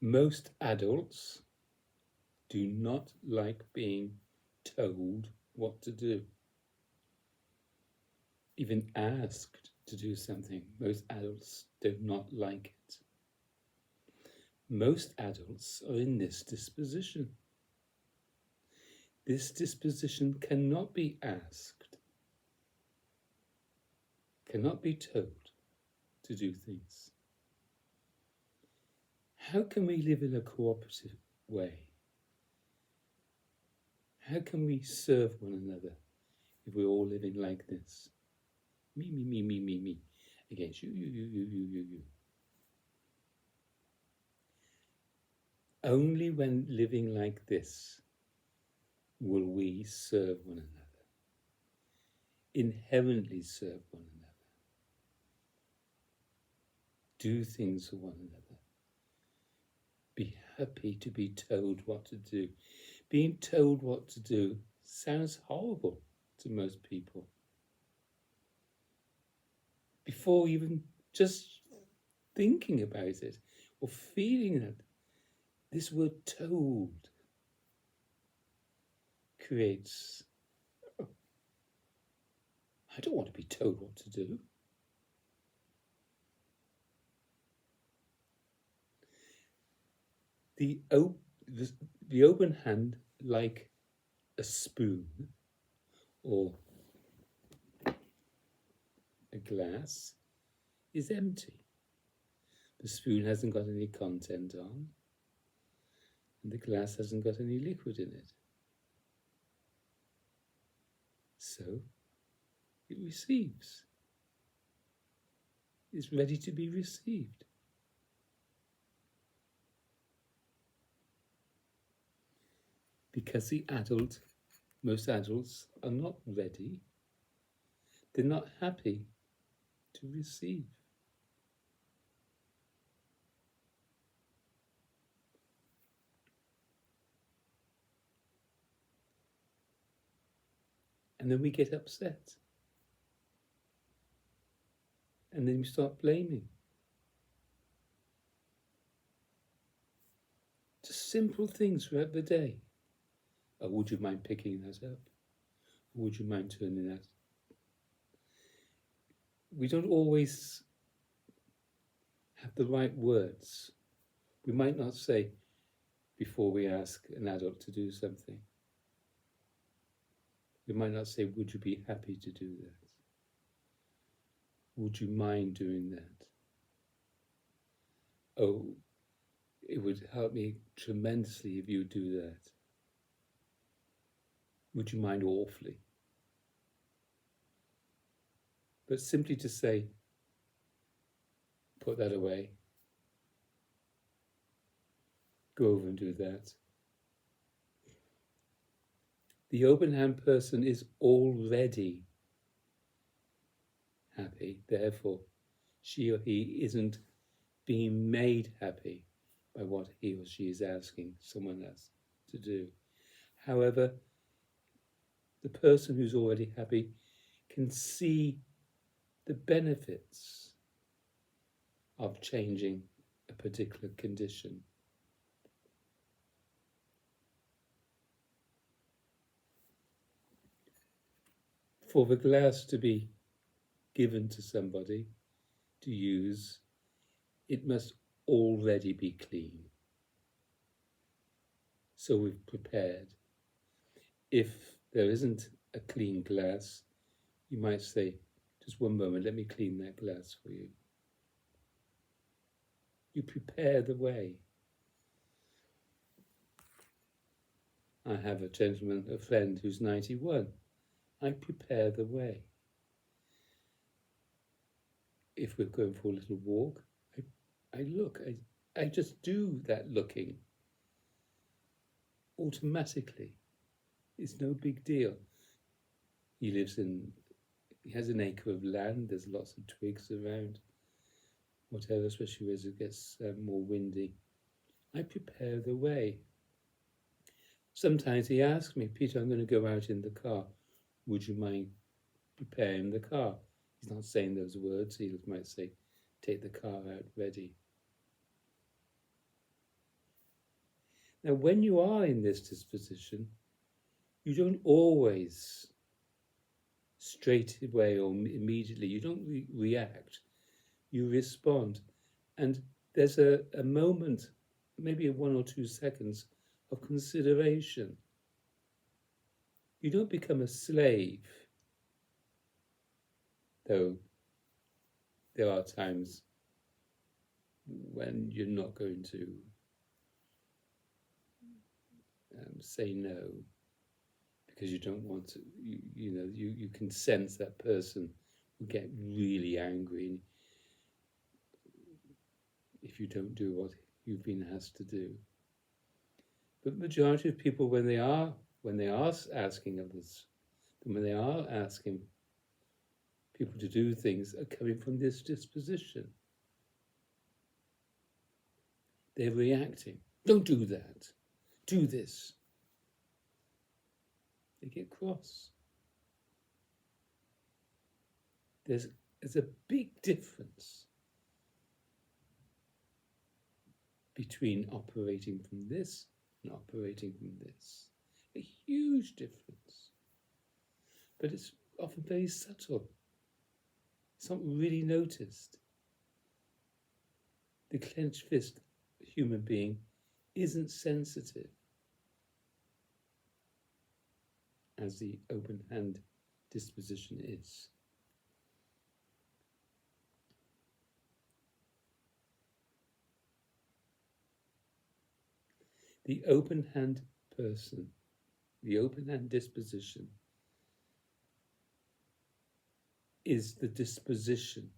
Most adults do not like being told what to do. Even asked to do something, most adults do not like it. Most adults are in this disposition. This disposition cannot be asked, cannot be told to do things. How can we live in a cooperative way? How can we serve one another if we're all living like this? Me, against you. Only when living like this will we serve one another, inherently serve one another, do things for one another, be happy to be told what to do. Being told what to do sounds horrible to most people. Before even just thinking about it or feeling it, this word told creates, I don't want to be told what to do. The open hand, like a spoon or a glass, is empty. The spoon hasn't got any content on, and the glass hasn't got any liquid in it. So it receives. It's ready to be received. Because most adults are not ready, they're not happy to receive. And then we get upset. And then we start blaming. Just simple things throughout the day. Oh, would you mind picking that up? Or would you mind turning that? We don't always have the right words. We might not say before we ask an adult to do something. We might not say, would you be happy to do that? Would you mind doing that? Oh, it would help me tremendously if you do that. Would you mind awfully? But simply to say, put that away. Go over and do that. The open hand person is already happy. Therefore, she or he isn't being made happy by what he or she is asking someone else to do. However, the person who's already happy can see the benefits of changing a particular condition. For the glass to be given to somebody to use, it must already be clean. So we've prepared. If there isn't a clean glass, you might say, just one moment, let me clean that glass for you. You prepare the way. I have a friend who's 91. I prepare the way. If we're going for a little walk, I look. I just do that looking automatically. It's no big deal. He has an acre of land. There's lots of twigs around, whatever, especially as it gets more windy. I prepare the way. Sometimes he asks me, Peter, I'm going to go out in the car. Would you mind preparing the car? He's not saying those words. He might say, take the car out ready. Now, when you are in this disposition, you don't always straight away or immediately, you don't react, you respond. And there's a moment, maybe 1 or 2 seconds of consideration. You don't become a slave, though there are times when you're not going to say no because you don't want to. You can sense that person will get really angry if you don't do what you've been asked to do. But the majority of people, when they are asking others, and when they are asking people to do things, are coming from this disposition. They're reacting. Don't do that. Do this. They get cross. There's a big difference between operating from this and operating from this. A huge difference. But it's often very subtle. It's not really noticed. The clenched fist human being isn't sensitive as the open hand disposition is. The open hand person, the open hand disposition, is the disposition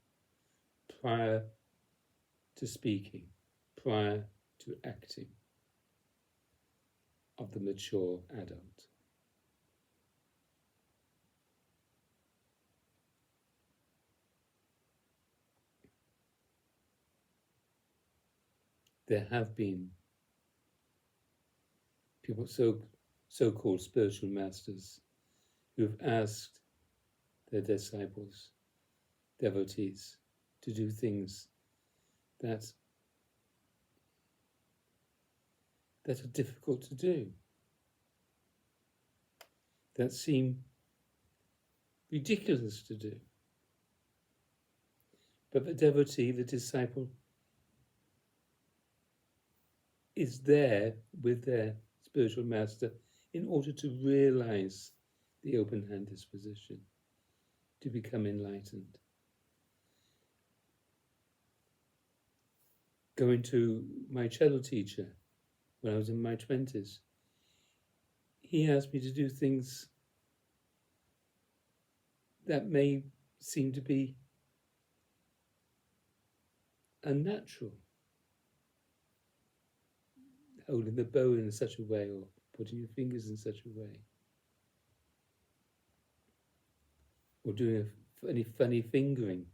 prior to speaking, prior to acting of the mature adult. There have been people, so-called spiritual masters, who have asked their disciples, devotees, to do things that are difficult to do, that seem ridiculous to do. But the devotee, the disciple, is there with their spiritual master in order to realize the open hand disposition, to become enlightened. Going to my cello teacher when I was in my 20s, he asked me to do things that may seem to be unnatural. Holding the bow in such a way, or putting your fingers in such a way, or doing any funny fingering.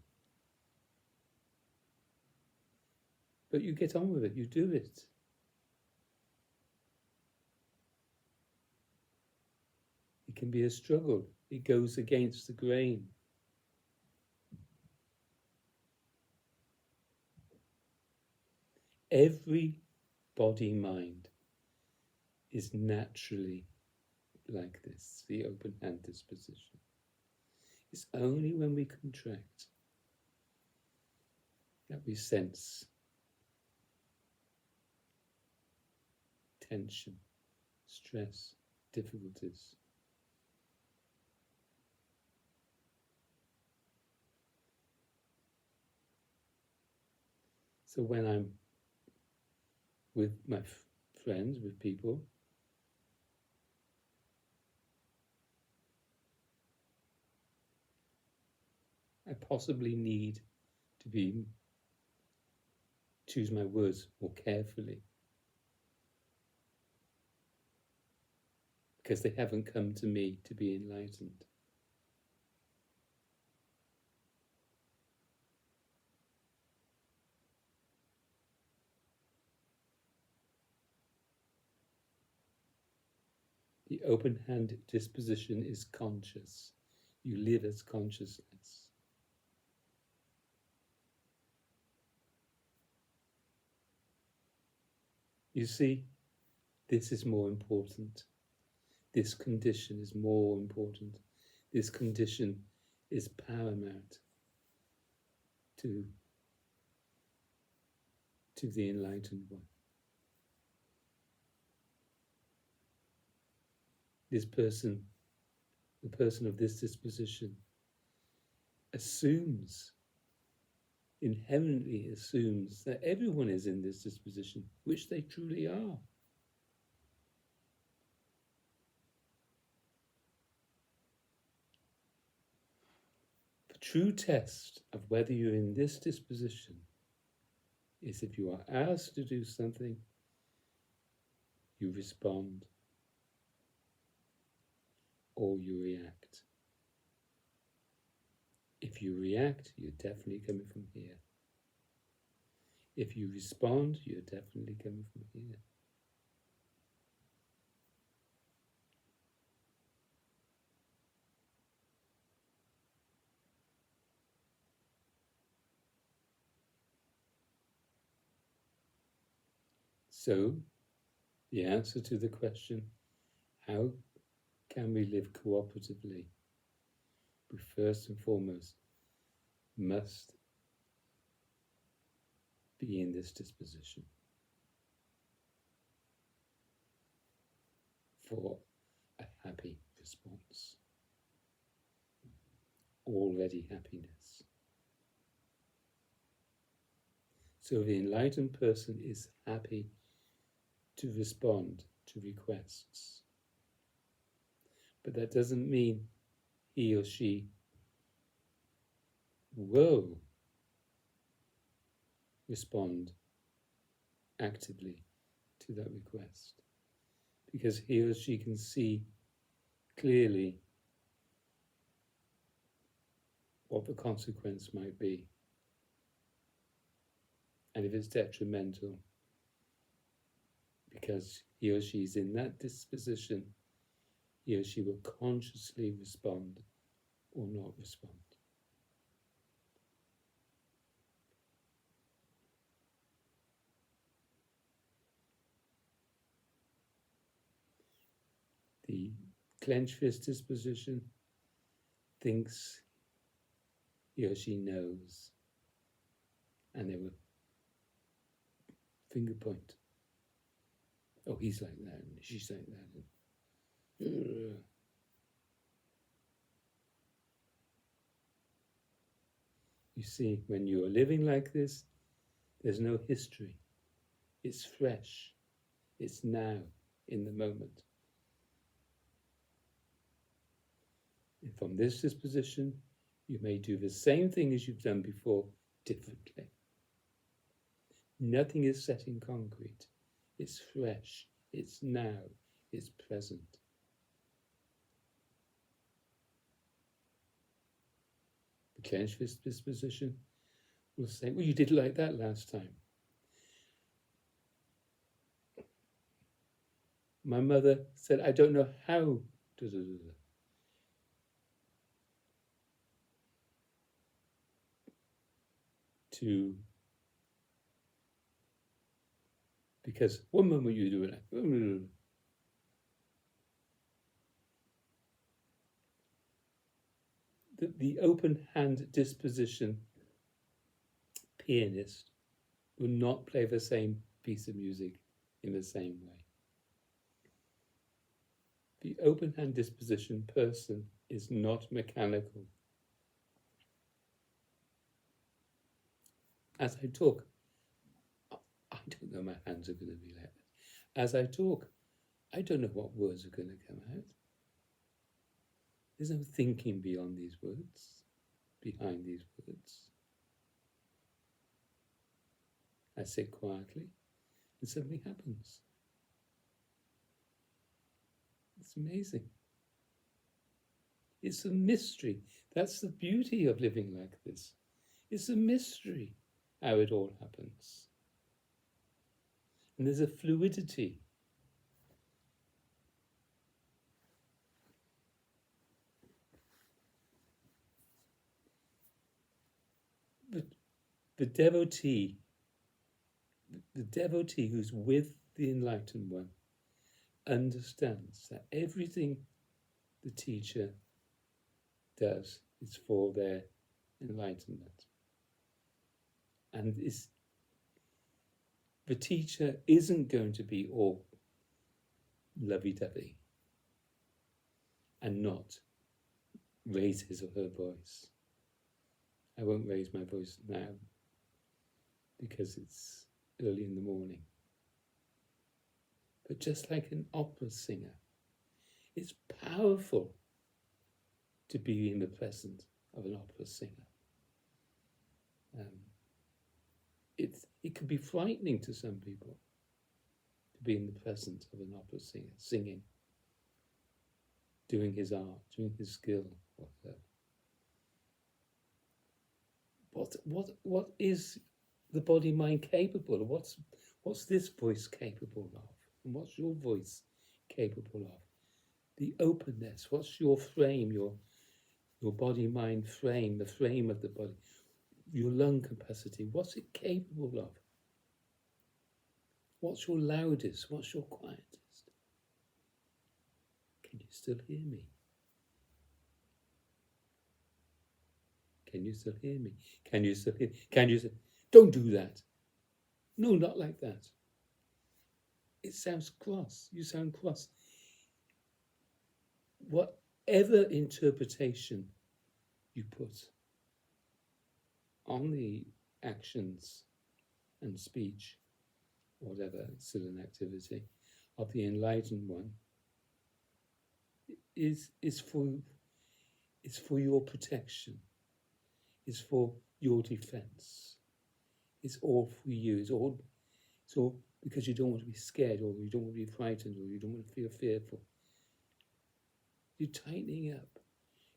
But you get on with it, you do it. It can be a struggle. It goes against the grain. Every body-mind is naturally like this, the open hand disposition. It's only when we contract that we sense tension, stress, difficulties. So when I'm with my friends, with people, I possibly need to choose my words more carefully, because they haven't come to me to be enlightened. The open hand disposition is conscious. You live as consciousness. You see, this is more important. This condition is more important. This condition is paramount to the enlightened one. This person, the person of this disposition, inherently assumes that everyone is in this disposition, which they truly are. The true test of whether you're in this disposition is if you are asked to do something, you respond or you react. If you react, you're definitely coming from here. If you respond, you're definitely coming from here. So, the answer to the question, how can we live cooperatively? We first and foremost must be in this disposition for a happy response. Already happiness. So the enlightened person is happy to respond to requests. But that doesn't mean he or she will respond actively to that request, because he or she can see clearly what the consequence might be, and if it's detrimental, because he or she is in that disposition, he or she will consciously respond or not respond. The clenched fist disposition thinks he or she knows, and they will finger point. Oh, he's like that, and she's like that. You see, when you are living like this, there's no history. It's fresh. It's now, in the moment. And from this disposition, you may do the same thing as you've done before, differently. Nothing is set in concrete. It's fresh. It's now. It's present. The clenched fist disposition will say, well, you did like that last time. My mother said, I don't know how to, because one moment you do it, the open hand disposition pianist will not play the same piece of music in the same way. The open hand disposition person is not mechanical. As I talk, I don't know my hands are going to be like that. As I talk, I don't know what words are going to come out. There's no thinking beyond these words, behind these words. I say quietly, and something happens. It's amazing. It's a mystery. That's the beauty of living like this. It's a mystery how it all happens. And there's a fluidity. The devotee who's with the enlightened one understands that everything the teacher does is for their enlightenment. And the teacher isn't going to be all lovey-dovey and not raise his or her voice. I won't raise my voice now because it's early in the morning. But just like an opera singer, it's powerful to be in the presence of an opera singer. It can be frightening to some people to be in the presence of an opera singer, singing, doing his art, doing his skill, whatever. What is the body-mind capable of? What's this voice capable of? And what's your voice capable of? The openness. What's your frame? Your body-mind frame, the frame of the body. Your lung capacity. What's it capable of? What's your loudest? What's your quietest? Can you still hear me? Can you still hear me? Can you still hear? Can you still? Don't do that. No, not like that. It sounds cross. You sound cross. Whatever interpretation you put on the actions and speech, whatever, it's still an activity, of the enlightened one, is for your protection. It's for your defense. It's all for you. It's all because you don't want to be scared, or you don't want to be frightened, or you don't want to feel fearful. You're tightening up.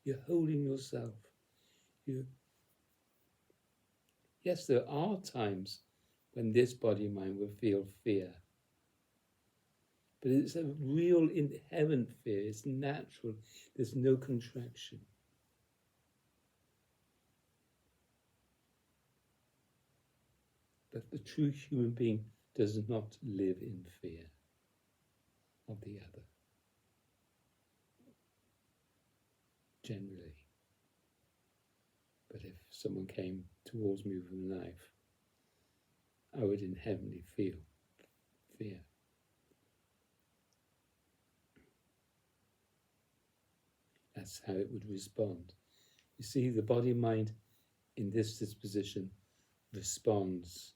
You're holding yourself. Yes, there are times when this body-mind will feel fear. But it's a real inherent fear. It's natural. There's no contraction. But the true human being does not live in fear of the other. Generally. But if someone came towards me with a knife, I would inherently feel fear. That's how it would respond. You see, the body-mind in this disposition responds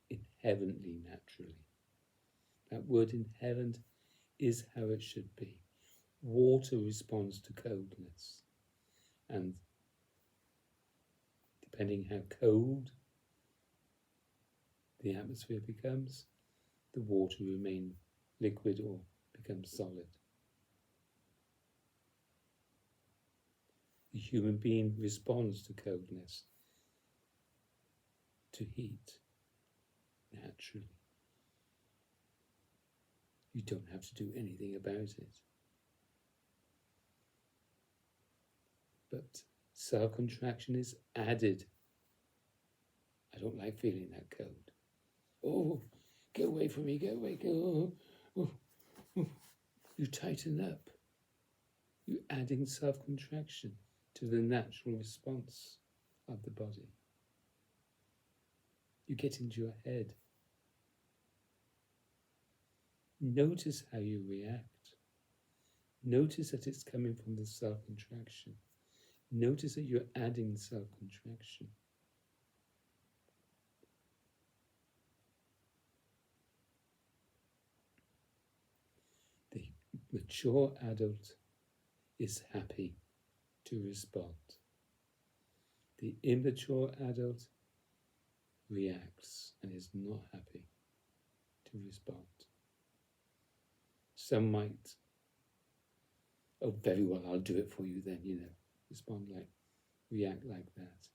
inherently, naturally. That word inherent is how it should be. Water responds to coldness, and depending how cold the atmosphere becomes, the water remains liquid or becomes solid. The human being responds to coldness, to heat, naturally. You don't have to do anything about it. But self-contraction is added. I don't like feeling that cold. Oh, get away from me, get away, go. Oh. You tighten up. You're adding self-contraction to the natural response of the body. You get into your head. Notice how you react. Notice that it's coming from the self-contraction. Notice that you're adding self-contraction. The mature adult is happy to respond. The immature adult reacts and is not happy to respond. Some might, oh, very well, I'll do it for you then, respond react like that.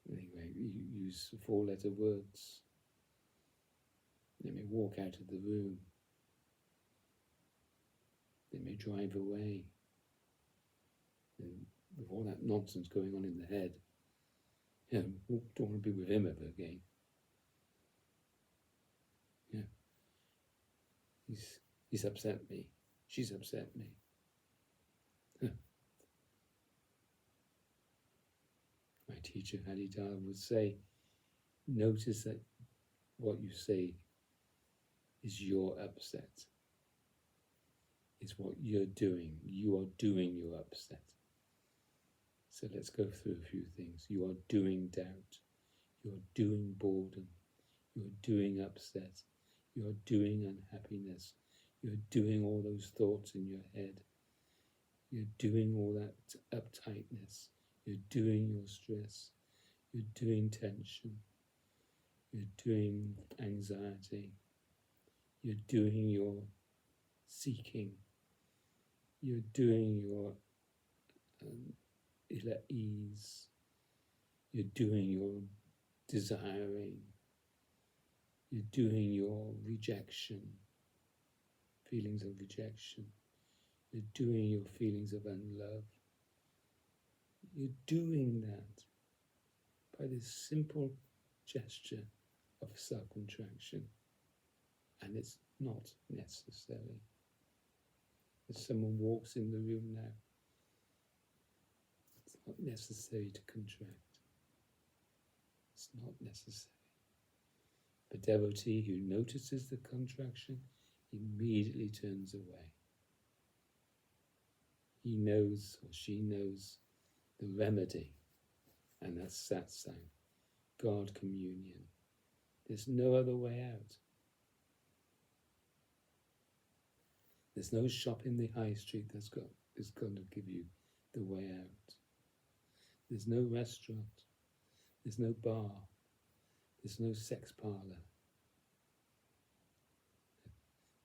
Anyway, you use 4-letter words. They may walk out of the room. They may drive away. And with all that nonsense going on in the head, don't want to be with him ever again. He's upset me. She's upset me. My teacher, Hadidar, would say, notice that what you say is your upset. It's what you're doing. You are doing your upset. So let's go through a few things. You are doing doubt. You're doing boredom. You're doing upset. You're doing unhappiness. You're doing all those thoughts in your head. You're doing all that uptightness. You're doing your stress. You're doing tension. You're doing anxiety. You're doing your seeking. You're doing your ill at ease. You're doing your desiring. You're doing your rejection, feelings of rejection. You're doing your feelings of unlove. You're doing that by this simple gesture of self-contraction. And it's not necessary. If someone walks in the room now, it's not necessary to contract. It's not necessary. The devotee who notices the contraction immediately turns away. He knows or she knows the remedy, and that's satsang, God communion. There's no other way out. There's no shop in the high street that's going to give you the way out. There's no restaurant. There's no bar. There's no sex parlour.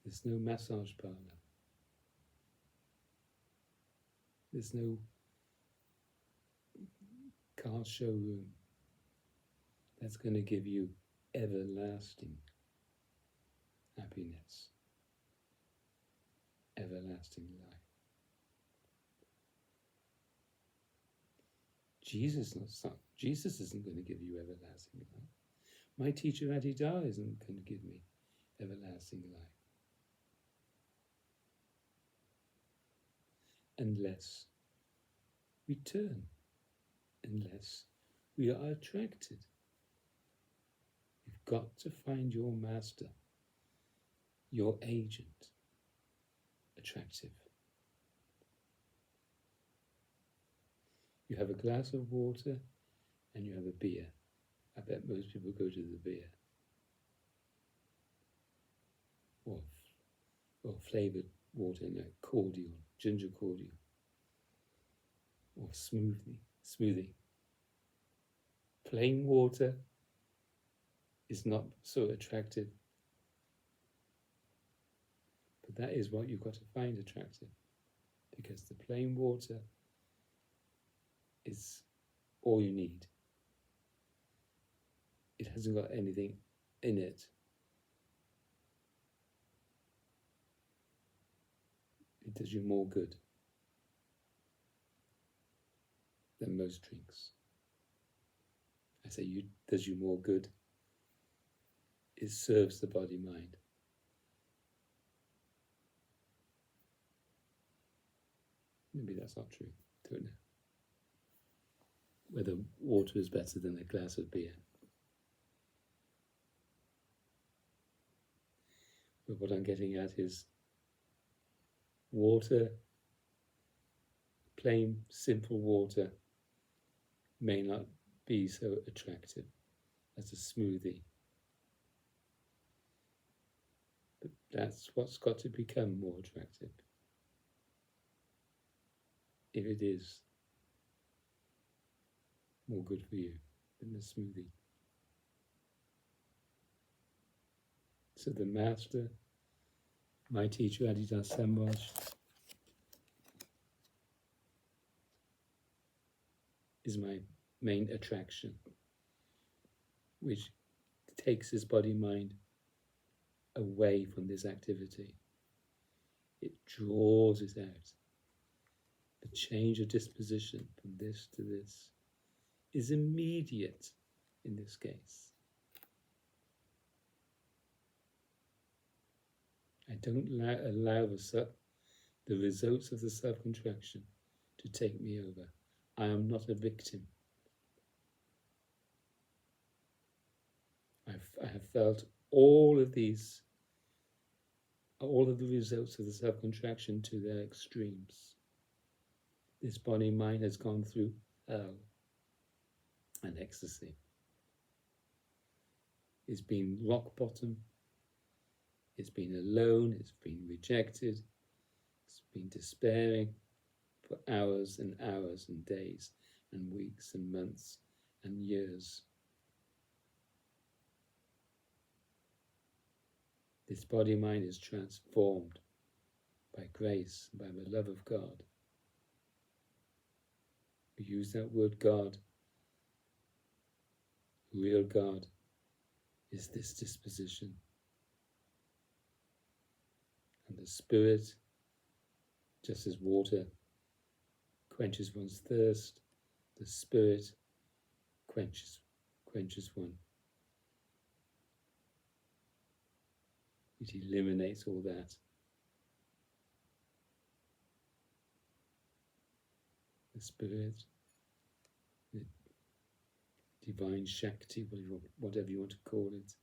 There's no massage parlour. There's no car showroom that's going to give you everlasting happiness, everlasting life. Jesus isn't going to give you everlasting life. My teacher Adidar isn't going to give me everlasting life. Unless we turn, unless we are attracted. You've got to find your master, your agent, attractive. You have a glass of water and you have a beer. I bet most people go to the beer. Or flavoured water, cordial, ginger cordial. Or smoothie. Plain water is not so attractive. But that is what you've got to find attractive. Because the plain water is all you need. It hasn't got anything in it. It does you more good than most drinks. I say it does you more good. It serves the body-mind. Maybe that's not true. Don't know. Whether water is better than a glass of beer. But what I'm getting at is water, plain, simple water, may not be so attractive as a smoothie. But that's what's got to become more attractive. If it is more good for you than the smoothie. So the master, my teacher Adidas Samvaj, is my main attraction, which takes his body-mind away from this activity. It draws it out. The change of disposition from this to this is immediate in this case. I don't allow the results of the self-contraction to take me over. I am not a victim. I have felt all of the results of the self-contraction to their extremes. This body-mind has gone through hell and ecstasy. It's been rock bottom. It's been alone. It's been rejected. It's been despairing for hours and hours and days and weeks and months and years. This body-mind is transformed by grace, by the love of God. We use that word God. Real God is this disposition. And the Spirit, just as water quenches one's thirst, the Spirit quenches one. It eliminates all that. The Spirit, the divine Shakti, whatever you want to call it,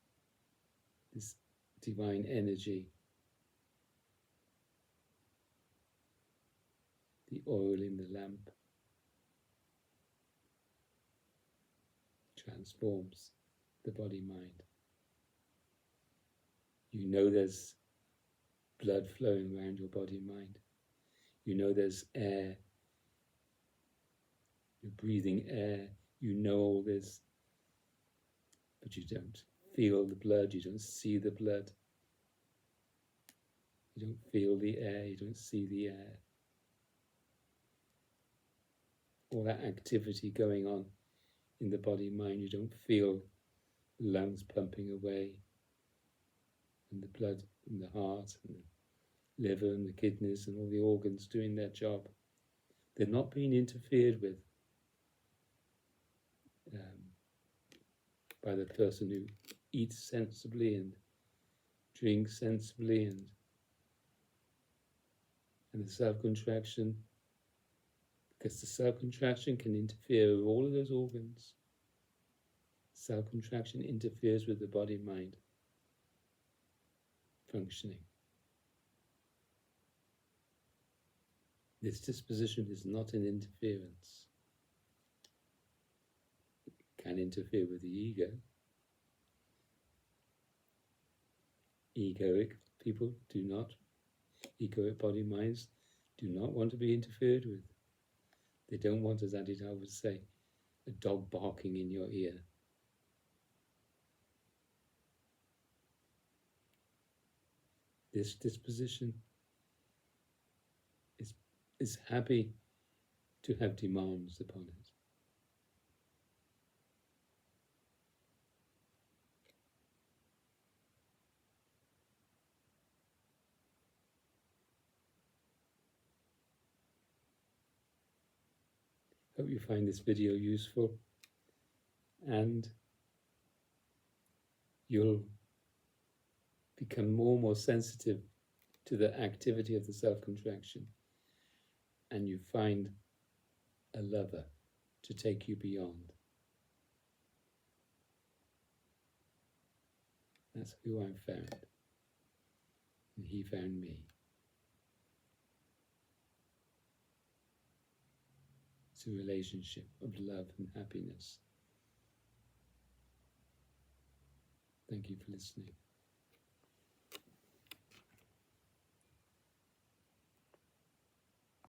this divine energy, the oil in the lamp, transforms the body-mind. You know there's blood flowing around your body-mind. You know there's air. You're breathing air. You know all this. But you don't feel the blood. You don't see the blood. You don't feel the air. You don't see the air. All that activity going on in the body-mind. You don't feel the lungs pumping away, and the blood in the heart, and the liver and the kidneys and all the organs doing their job. They're not being interfered with by the person who eats sensibly and drinks sensibly, and the self-contraction, because the self-contraction can interfere with all of those organs. Self-contraction interferes with the body-mind functioning. This disposition is not an interference. It can interfere with the ego. Egoic people do not, egoic body minds do not want to be interfered with. They don't want, as Aditya would say, a dog barking in your ear. This disposition is happy to have demands upon it. Hope you find this video useful, and you'll become more and more sensitive to the activity of the self-contraction, and you find a lover to take you beyond. That's who I found, and he found me. It's a relationship of love and happiness. Thank you for listening.